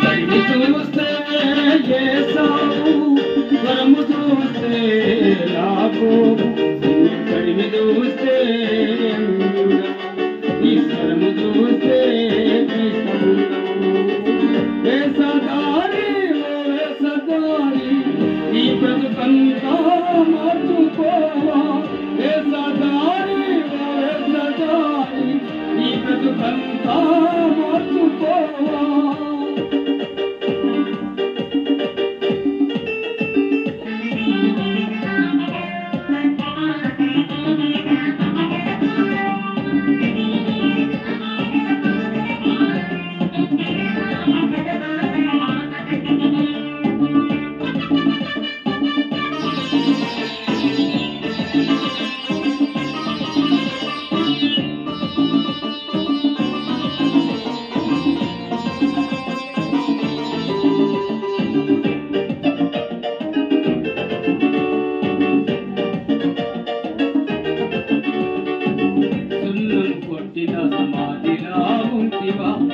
తడిమి చూస్తే యేసావు స్వరము చూస్తే యాకోబు తడిమి చూస్తే ఈ స్వరము చూస్తే వేసదారి వేసదారి ఈ బ్రతుకంతా మార్చుకోవా వేసదారి వేసదారి ఈ బ్రతుకంతా మార్చుకోవా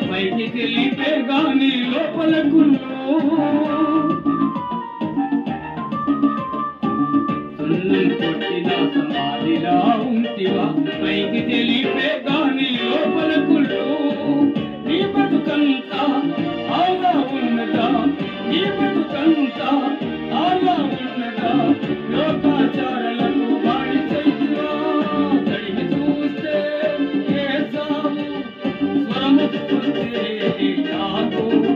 పైకి తెలిపే గాని లోపలకుల్లో కొట్టిన సమాధిలా ఉంటివా పైకి తెలిపే గాని లోపలకుల్లో నీ బతుకంతా అలా ఉన్నదా నీ బతుకంతా అలా ఉన్నదా లోకాచారాలకు వాడి చైతివా తడిమి చూస్తే యేసావు స్వరము చూస్తే యాకోబు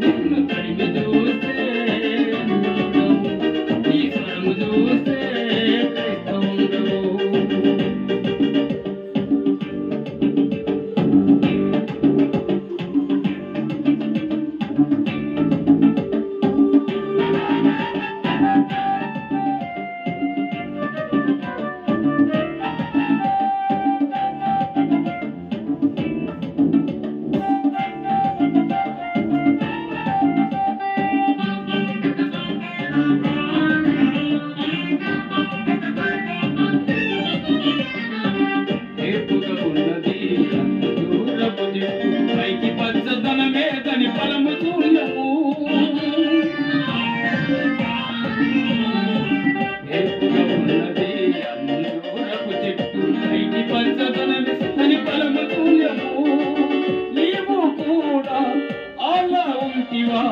నిన్ను తడిమి చూస్తే ఈ స్వరము చూస్తే క్రైస్తవుండవు పైకి పచ్చదనమే దాని ఫలము చూడము ఎప్పుగా ఉన్నది అంజూరపు చెట్టు పైకి పచ్చదనమే దాని ఫలము చూడము నీవు కూడా అలా ఉంటివా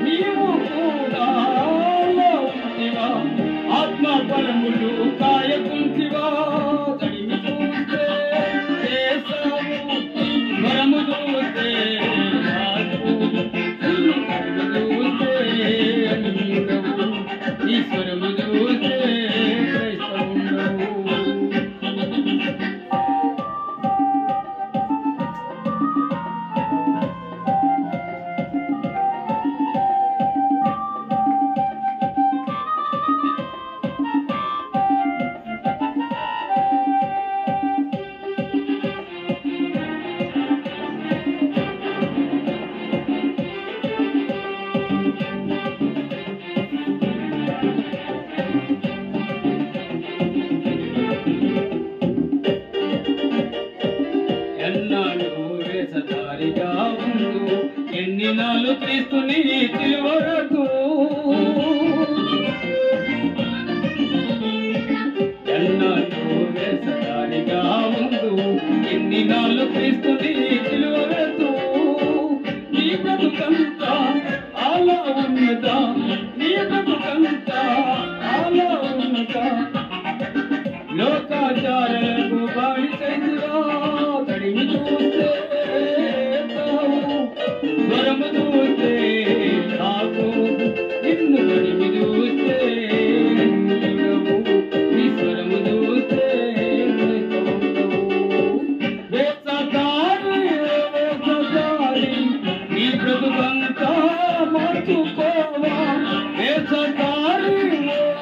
నీవు కూడా అలా ఉంటివా ఆత్మ ఫలములు కాయకుంటివా తడిమి చూస్తే స్వరము చూస్తే ఈ స్వరము చూస్తే క్రైస్తవుండవు ఎన్నాళ్ళు వేసదారిగా ఉండు ఎన్ని నాలు క్రీస్తుని తిరువరకు ఎన్నాళ్ళు వేసదారిగా ఉండు ఎన్ని నాలు క్రీస్తుని తిరువరకు నీ బ్రతుకంతా అలా ఉన్నదా నీ బ్రతుకంతా అలా ఉన్నదా లోకాచారాలకు బాడి చైతురా తడిమి చూస్తే స్వరము చూస్తే నాకు నిన్ను తడిమి చూస్తే ఈ స్వరము చూస్తే వేసదారి వేసదారి నీ బ్రతుకంతా మార్చుకోవా వేసదారి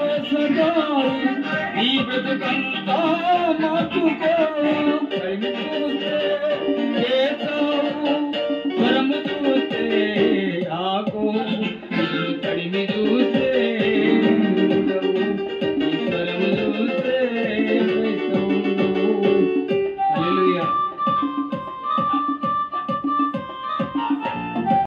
వేసదారి నీ బ్రతుకంతా